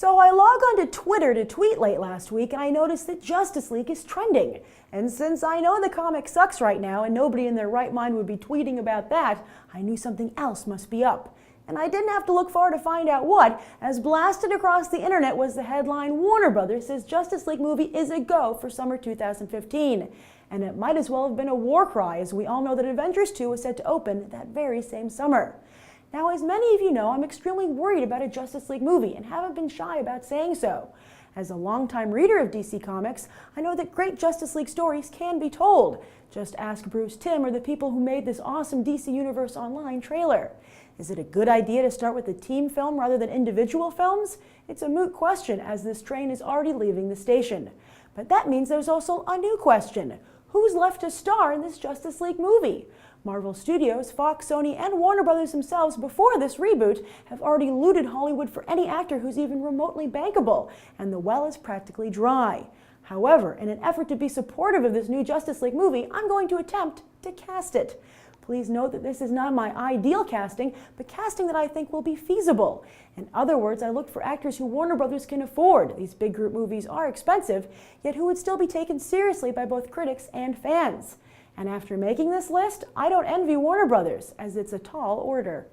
So I logged onto Twitter to tweet late last week and I noticed that Justice League is trending. And since I know the comic sucks right now and nobody in their right mind would be tweeting about that, I knew something else must be up. And I didn't have to look far to find out what, as blasted across the internet was the headline, "Warner Brothers says Justice League movie is a go for summer 2015. And it might as well have been a war cry, as we all know that Avengers 2 was set to open that very same summer. Now, as many of you know, I'm extremely worried about a Justice League movie and haven't been shy about saying so. As a longtime reader of DC Comics, I know that great Justice League stories can be told. Just ask Bruce Timm or the people who made this awesome DC Universe Online trailer. Is it a good idea to start with a team film rather than individual films? It's a moot question, as this train is already leaving the station. But that means there's also a new question. Who's left to star in this Justice League movie? Marvel Studios, Fox, Sony, and Warner Brothers themselves before this reboot have already looted Hollywood for any actor who's even remotely bankable, and the well is practically dry. However, in an effort to be supportive of this new Justice League movie, I'm going to attempt to cast it. Please note that this is not my ideal casting, but casting that I think will be feasible. In other words, I looked for actors who Warner Brothers can afford. These big group movies are expensive, yet who would still be taken seriously by both critics and fans. And after making this list, I don't envy Warner Brothers, as it's a tall order.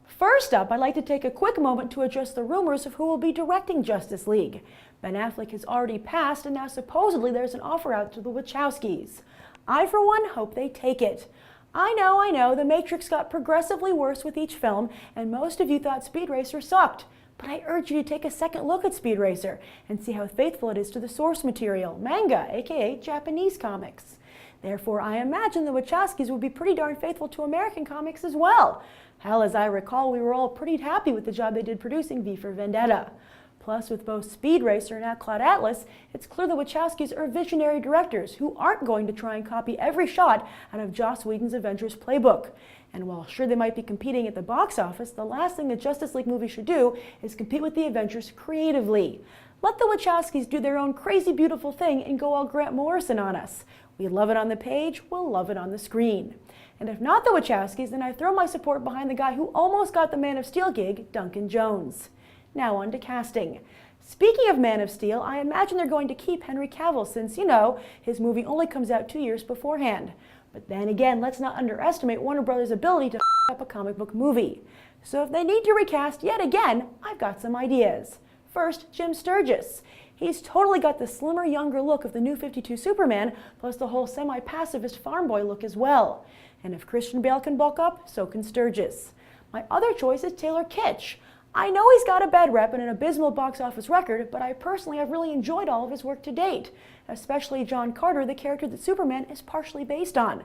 First up, I'd like to take a quick moment to address the rumors of who will be directing Justice League. Ben Affleck has already passed, and now supposedly there's an offer out to the Wachowskis. I, for one, hope they take it. I know, The Matrix got progressively worse with each film, and most of you thought Speed Racer sucked. But I urge you to take a second look at Speed Racer and see how faithful it is to the source material, manga, aka Japanese comics. Therefore, I imagine the Wachowskis would be pretty darn faithful to American comics as well. Hell, as I recall, we were all pretty happy with the job they did producing V for Vendetta. Plus, with both Speed Racer and Cloud Atlas, it's clear the Wachowskis are visionary directors who aren't going to try and copy every shot out of Joss Whedon's Avengers playbook. And while sure they might be competing at the box office, the last thing the Justice League movie should do is compete with the Avengers creatively. Let the Wachowskis do their own crazy beautiful thing and go all Grant Morrison on us. We love it on the page, we'll love it on the screen. And if not the Wachowskis, then I throw my support behind the guy who almost got the Man of Steel gig, Duncan Jones. Now on to casting. Speaking of Man of Steel, I imagine they're going to keep Henry Cavill since, his movie only comes out 2 years beforehand. But then again, let's not underestimate Warner Brothers' ability to up a comic book movie. So if they need to recast yet again, I've got some ideas. First, Jim Sturgis. He's totally got the slimmer, younger look of the New 52 Superman, plus the whole semi-pacifist farm boy look as well. And if Christian Bale can bulk up, so can Sturgis. My other choice is Taylor Kitsch. I know he's got a bad rep and an abysmal box office record, but I personally have really enjoyed all of his work to date, especially John Carter, the character that Superman is partially based on.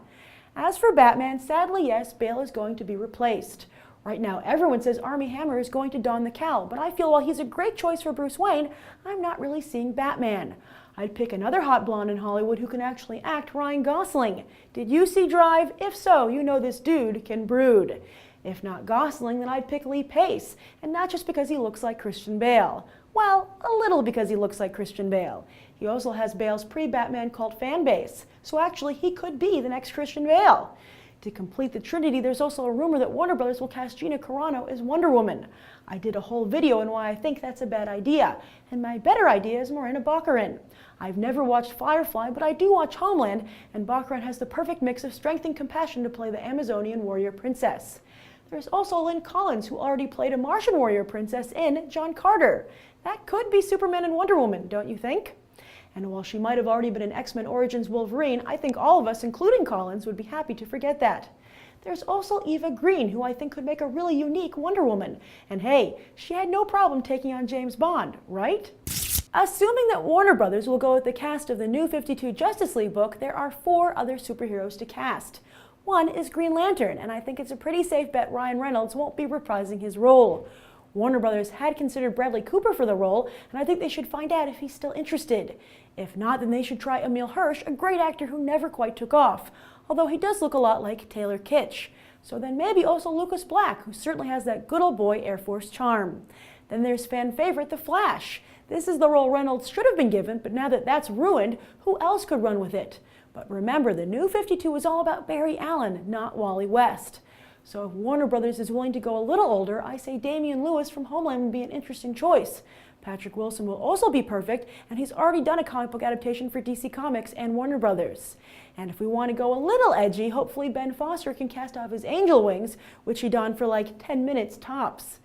As for Batman, sadly yes, Bale is going to be replaced. Right now, everyone says Armie Hammer is going to don the cowl, but I feel while he's a great choice for Bruce Wayne, I'm not really seeing Batman. I'd pick another hot blonde in Hollywood who can actually act, Ryan Gosling. Did you see Drive? If so, you know this dude can brood. If not Gosling, then I'd pick Lee Pace, and not just because he looks like Christian Bale. Well, a little because he looks like Christian Bale. He also has Bale's pre-Batman cult fan base, so actually he could be the next Christian Bale. To complete the trinity, there's also a rumor that Warner Brothers will cast Gina Carano as Wonder Woman. I did a whole video on why I think that's a bad idea, and my better idea is Morena Baccarin. I've never watched Firefly, but I do watch Homeland, and Baccarin has the perfect mix of strength and compassion to play the Amazonian warrior princess. There's also Lynn Collins, who already played a Martian warrior princess in John Carter. That could be Superman and Wonder Woman, don't you think? And while she might have already been an X-Men Origins Wolverine, I think all of us, including Collins, would be happy to forget that. There's also Eva Green, who I think could make a really unique Wonder Woman. And hey, she had no problem taking on James Bond, right? Assuming that Warner Brothers will go with the cast of the New 52 Justice League book, there are 4 other superheroes to cast. One is Green Lantern, and I think it's a pretty safe bet Ryan Reynolds won't be reprising his role. Warner Brothers had considered Bradley Cooper for the role, and I think they should find out if he's still interested. If not, then they should try Emil Hirsch, a great actor who never quite took off, although he does look a lot like Taylor Kitsch. So then maybe also Lucas Black, who certainly has that good old boy Air Force charm. Then there's fan favorite The Flash. This is the role Reynolds should have been given, but now that that's ruined, who else could run with it? But remember, the New 52 is all about Barry Allen, not Wally West. So if Warner Brothers is willing to go a little older, I say Damian Lewis from Homeland would be an interesting choice. Patrick Wilson will also be perfect, and he's already done a comic book adaptation for DC Comics and Warner Brothers. And if we want to go a little edgy, hopefully Ben Foster can cast off his angel wings, which he donned for like 10 minutes tops.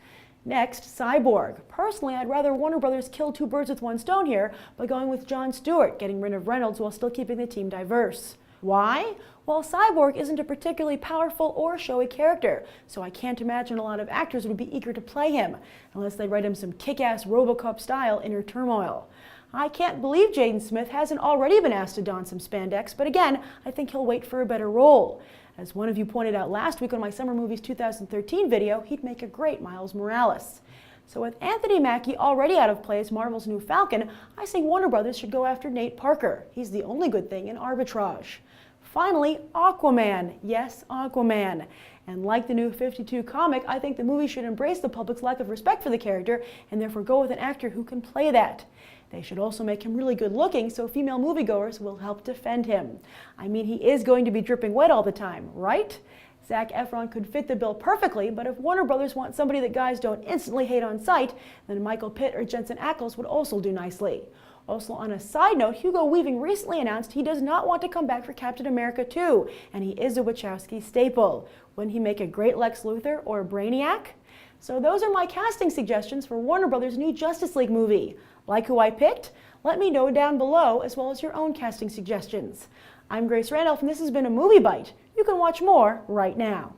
Next, Cyborg. Personally, I'd rather Warner Brothers kill two birds with one stone here by going with Jon Stewart, getting rid of Reynolds while still keeping the team diverse. Why? Well, Cyborg isn't a particularly powerful or showy character, so I can't imagine a lot of actors would be eager to play him, unless they write him some kick-ass RoboCop-style inner turmoil. I can't believe Jaden Smith hasn't already been asked to don some spandex, but again, I think he'll wait for a better role. As one of you pointed out last week on my Summer Movies 2013 video, he'd make a great Miles Morales. So with Anthony Mackie already out of play as Marvel's new Falcon, I say Warner Brothers should go after Nate Parker. He's the only good thing in arbitrage. Finally, Aquaman. Yes, Aquaman. And like the new 52 comic, I think the movie should embrace the public's lack of respect for the character and therefore go with an actor who can play that. They should also make him really good looking so female moviegoers will help defend him. I mean, he is going to be dripping wet all the time, right? Zac Efron could fit the bill perfectly, but if Warner Brothers want somebody that guys don't instantly hate on sight, then Michael Pitt or Jensen Ackles would also do nicely. Also, on a side note, Hugo Weaving recently announced he does not want to come back for Captain America 2, and he is a Wachowski staple. Wouldn't he make a great Lex Luthor or Brainiac? So those are my casting suggestions for Warner Brothers' new Justice League movie. Like who I picked? Let me know down below, as well as your own casting suggestions. I'm Grace Randolph, and this has been a Movie Bite. You can watch more right now.